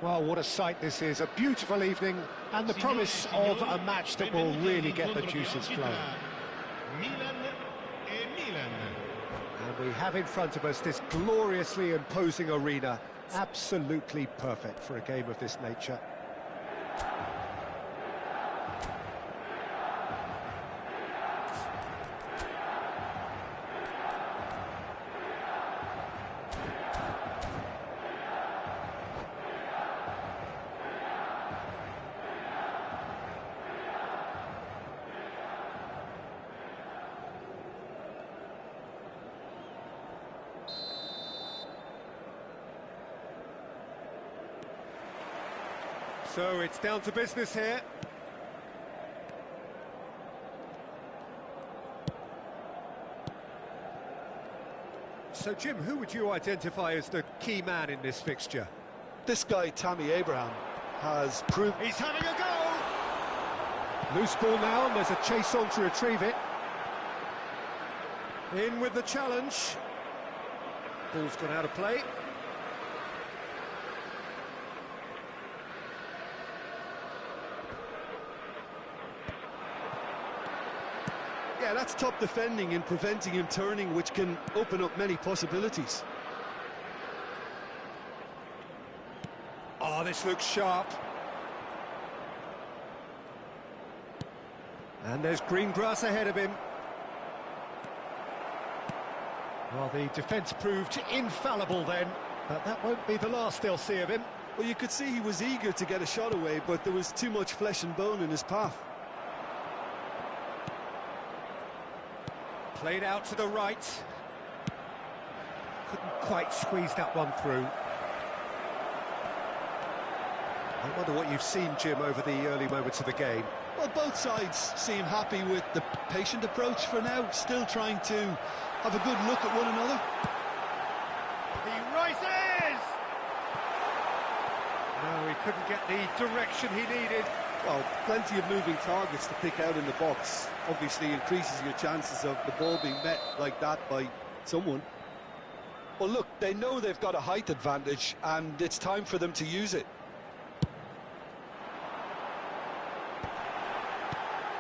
Well, what a sight this is. A beautiful evening and the promise of a match that will really get the juices flowing. And we have in front of us this gloriously imposing arena. Absolutely perfect for a game of this nature. So it's down to business here. So Jim, who would you identify as the key man in this fixture? This guy, Tammy Abraham, has proved... He's having a go! Loose ball now, and there's a chase on to retrieve it. In with the challenge. Ball's gone out of play. Yeah, that's top defending and preventing him turning, which can open up many possibilities. Oh, this looks sharp. And there's green grass ahead of him. Well, the defence proved infallible then, but that won't be the last they'll see of him. Well, you could see he was eager to get a shot away, but there was too much flesh and bone in his path. Played out to the right. Couldn't quite squeeze that one through. I wonder what you've seen, Jim, over the early moments of the game. Well, both sides seem happy with the patient approach for now, still trying to have a good look at one another. He rises! No, he couldn't get the direction he needed. Well, plenty of moving targets to pick out in the box. Obviously increases your chances of the ball being met like that by someone. Well, look, they know they've got a height advantage, and it's time for them to use it.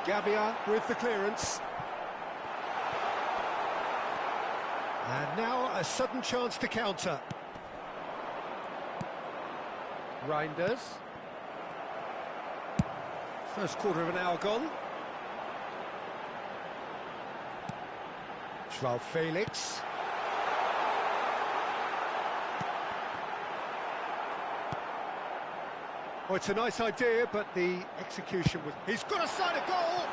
Gabia with the clearance. And now a sudden chance to counter. Reinders. First quarter of an hour gone. Joao Felix. Oh, it's a nice idea, but the execution was... He's got a sight of goal!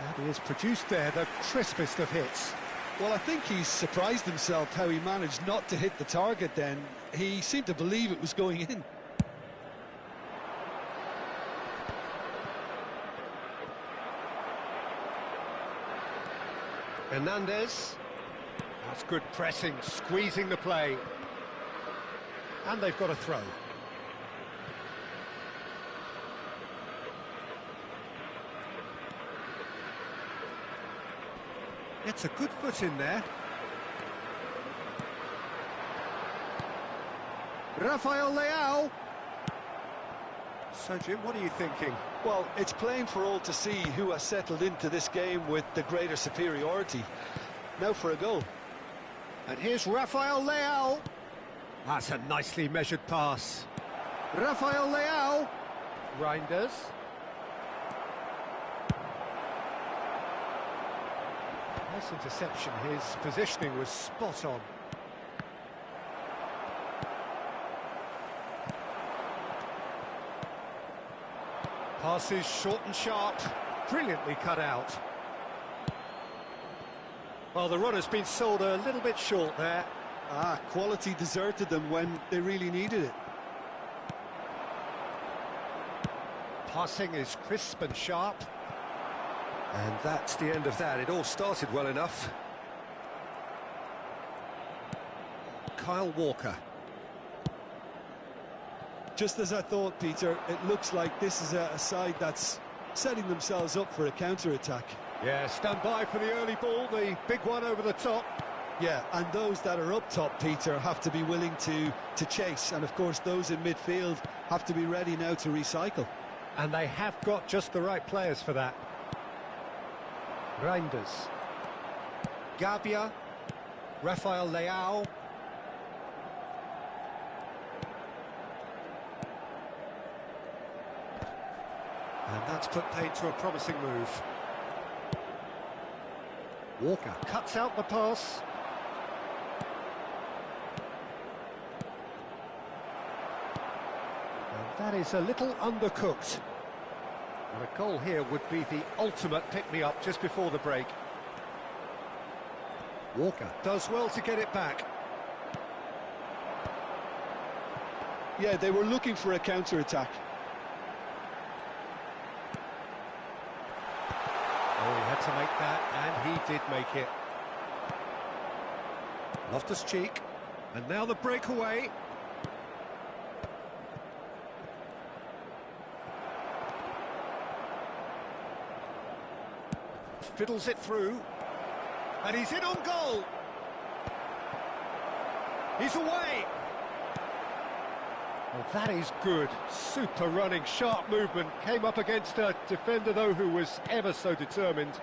And he has produced there the crispest of hits. Well, I think he's surprised himself how he managed not to hit the target then. He seemed to believe it was going in. Hernandez. That's good pressing, squeezing the play. And they've got a throw. It's a good foot in there. Rafael Leao. So, Jim, what are you thinking? Well, it's plain for all to see who has settled into this game with the greater superiority. Now for a goal. And here's Rafael Leao. That's a nicely measured pass. Rafael Leao. Reinders. Nice interception. His positioning was spot on. Passes short and sharp, brilliantly cut out. Well, the runner's been sold a little bit short there. Quality deserted them when they really needed it. Passing is crisp and sharp. And that's the end of that. It all started well enough. Kyle Walker. Just as I thought, Peter, it looks like this is a side that's setting themselves up for a counter-attack. Yeah, stand by for the early ball, the big one over the top. Yeah, and those that are up top, Peter, have to be willing to chase. And, of course, those in midfield have to be ready now to recycle. And they have got just the right players for that. Reinders. Gabia. Rafael Leao. And that's put paid to a promising move. Walker cuts out the pass. And that is a little undercooked. And a goal here would be the ultimate pick-me-up just before the break. Walker does well to get it back. Yeah, they were looking for a counter-attack. Oh, he had to make that, and he did make it. Loftus-Cheek, and now the breakaway. Fiddles it through, and he's in on goal. He's away. Well, that is good. Super running, sharp movement. Came up against a defender, though, who was ever so determined.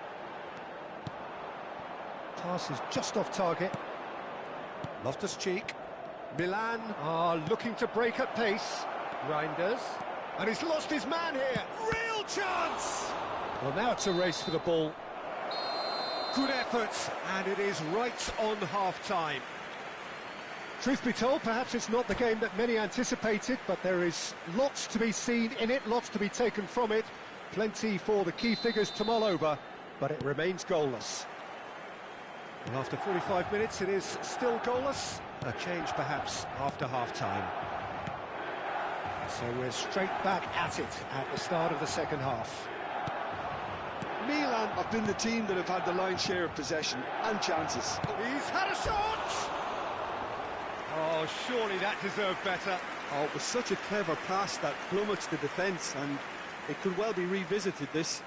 Pass is just off target. Loftus-Cheek. Milan are looking to break at pace. Reinders. And he's lost his man here. Real chance! Well, now it's a race for the ball. Good effort, and it is right on half-time. Truth be told, perhaps it's not the game that many anticipated, but there is lots to be seen in it, lots to be taken from it. Plenty for the key figures to mull over, but it remains goalless. And after 45 minutes, it is still goalless. A change, perhaps, after half-time. So we're straight back at it at the start of the second half. Milan have been the team that have had the lion's share of possession and chances. He's had a shot! Oh, surely that deserved better. Oh, it was such a clever pass that flummoxed the defence, and it could well be revisited, this.